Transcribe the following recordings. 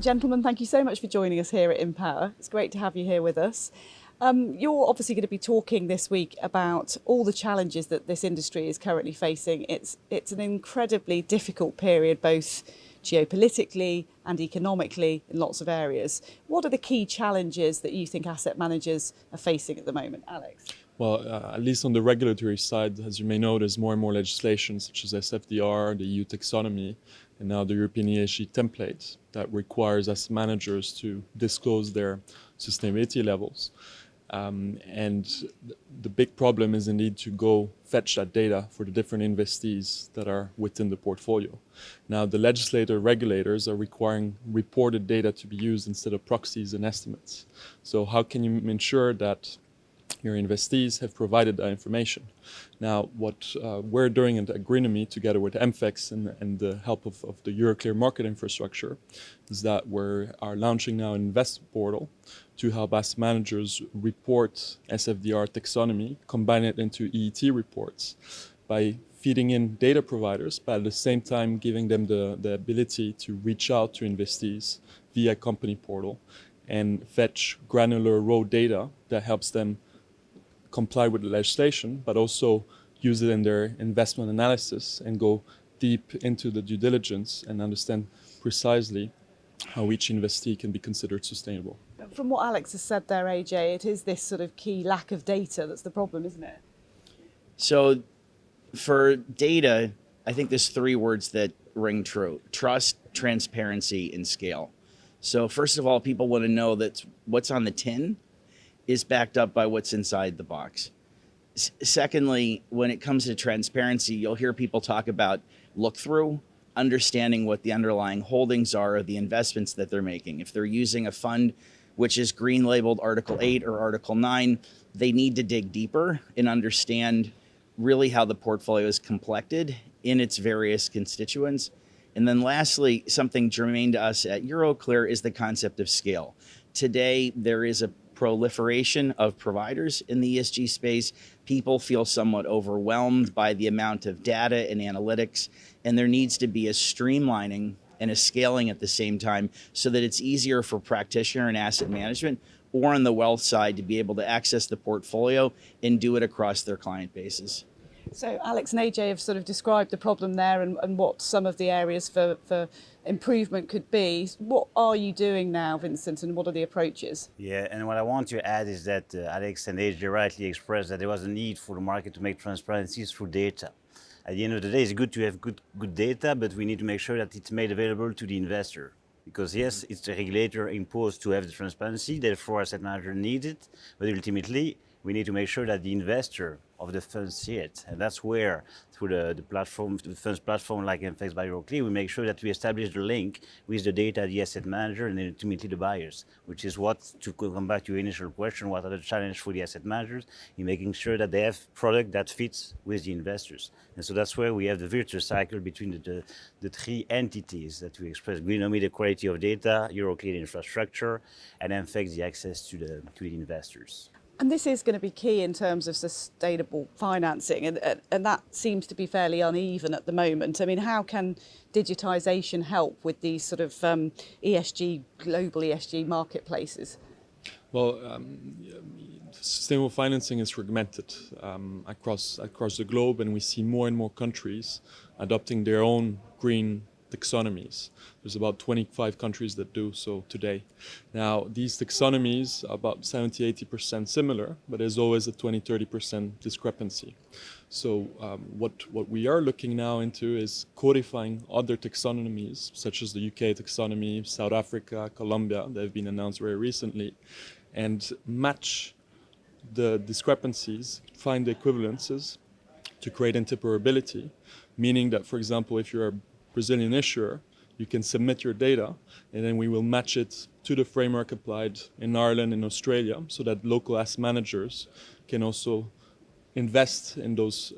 Gentlemen, thank you so much for joining us here at IMpower. It's great to have you here with us. You're obviously going to be talking this week about all the challenges that this industry is currently facing. It's an incredibly difficult period, both geopolitically and economically in lots of areas. What are the key challenges that you think asset managers are facing at the moment, Alex? Well, at least on the regulatory side, as you may know, there's more and more legislation such as SFDR, the EU taxonomy, and now the European ESG template that requires asset managers to disclose their sustainability levels. And the big problem is indeed to go fetch that data for the different investees that are within the portfolio. Now, the regulators are requiring reported data to be used instead of proxies and estimates. So how can you ensure that your investees have provided that information? Now, what we're doing at Greenomy together with MFEX and the help of the Euroclear market infrastructure is that we are launching now an investor portal to help asset managers report SFDR taxonomy, combine it into EET reports by feeding in data providers, but at the same time giving them the ability to reach out to investees via company portal and fetch granular raw data that helps them comply with the legislation, but also use it in their investment analysis and go deep into the due diligence and understand precisely how each investee can be considered sustainable. From what Alex has said there, AJ, it is this sort of key lack of data that's the problem, isn't it? So for data, I think there's three words that ring true: trust, transparency, and scale. So first of all, people want to know that what's on the tin is backed up by what's inside the box. Secondly, when it comes to transparency, you'll hear people talk about look-through, understanding what the underlying holdings are of the investments that they're making. If they're using a fund which is green labeled Article 8 or Article 9, they need to dig deeper and understand really how the portfolio is complected in its various constituents. And then lastly, something germane to us at Euroclear is the concept of scale. Today, there is a proliferation of providers in the ESG space. People feel somewhat overwhelmed by the amount of data and analytics, and there needs to be a streamlining and a scaling at the same time so that it's easier for practitioner and asset management or on the wealth side to be able to access the portfolio and do it across their client bases. So Alex and AJ have sort of described the problem there and what some of the areas for improvement could be. What are you doing now, Vincent, and what are the approaches? Yeah, and what I want to add is that Alex and AJ rightly expressed that there was a need for the market to make transparencies through data. At the end of the day, it's good to have good data, but we need to make sure that it's made available to the investor. Because yes, it's the regulator imposed to have the transparency, therefore asset manager needs it, but ultimately we need to make sure that the investor of the fund see it. And that's where, through the platform, the funds platform like MFEX by Euroclear, we make sure that we establish the link with the data, the asset manager, and then ultimately the buyers, which is what, to come back to your initial question, what are the challenges for the asset managers in making sure that they have product that fits with the investors. And so that's where we have the virtuous cycle between the three entities that we express: Greenomy, the quality of data; Euroclear, the infrastructure; and MFEX, the access to the investors. And this is going to be key in terms of sustainable financing, and that seems to be fairly uneven at the moment. I mean, how can digitization help with these sort of ESG, global ESG marketplaces? Well, sustainable financing is fragmented across the globe, and we see more and more countries adopting their own green taxonomies. There's about 25 countries that do so today. Now, these taxonomies are about 70-80% similar, but there's always a 20-30% discrepancy. So what we are looking now into is codifying other taxonomies, such as the UK taxonomy, South Africa, Colombia, that have been announced very recently, and match the discrepancies, find the equivalences to create interoperability, meaning that, for example, if you're a Brazilian issuer, you can submit your data and then we will match it to the framework applied in Ireland and Australia so that local asset managers can also invest in those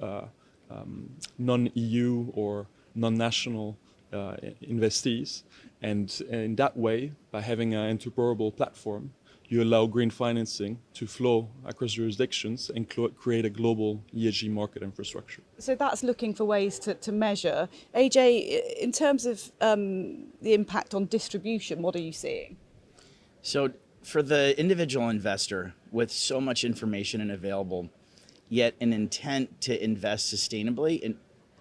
non-EU or non-national investees. And in that way, by having an interoperable platform, you allow green financing to flow across jurisdictions and create a global ESG market infrastructure. So that's looking for ways to measure. AJ, in terms of the impact on distribution, what are you seeing? So for the individual investor with so much information and available, yet an intent to invest sustainably and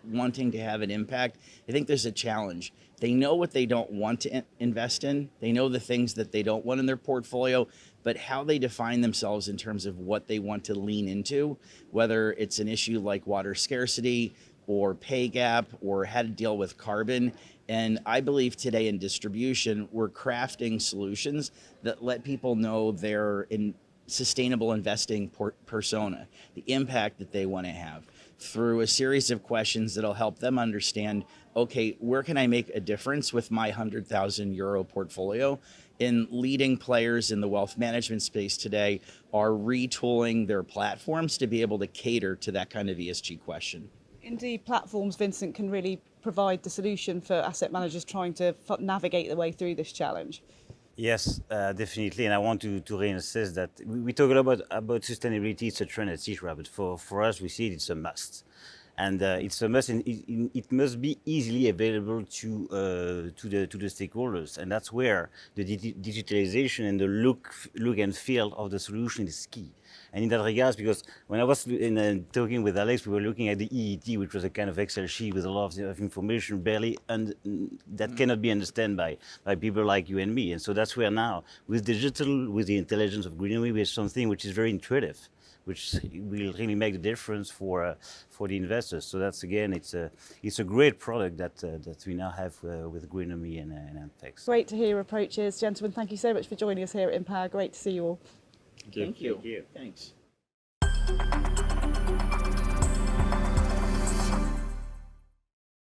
wanting to have an impact, I think there's a challenge. They know what they don't want to invest in. They know the things that they don't want in their portfolio, but how they define themselves in terms of what they want to lean into, whether it's an issue like water scarcity or pay gap or how to deal with carbon. And I believe today in distribution, we're crafting solutions that let people know their sustainable investing persona, the impact that they want to have through a series of questions that'll help them understand, okay, where can I make a difference with my €100,000 portfolio? And leading players in the wealth management space today are retooling their platforms to be able to cater to that kind of ESG question. Indeed, platforms, Vincent, can really provide the solution for asset managers trying to navigate their way through this challenge. Yes, definitely, and I want to reinsist that we talk a lot about sustainability. It's a trend, etc. But for us, we see it's a must, and it's a must, and it must be easily available to the stakeholders, and that's where the digitalization and the look and feel of the solution is key. And in that regards, because when I was talking with Alex, we were looking at the EET, which was a kind of Excel sheet with a lot of information, that cannot be understood by people like you and me. And so that's where now, with digital, with the intelligence of Greenomy, we have something which is very intuitive, which will really make the difference for the investors. So that's, again, it's a great product that we now have with Greenomy and MFEX. Great to hear your approaches. Gentlemen, thank you so much for joining us here at IMpower. Great to see you all. Thank you. Thanks.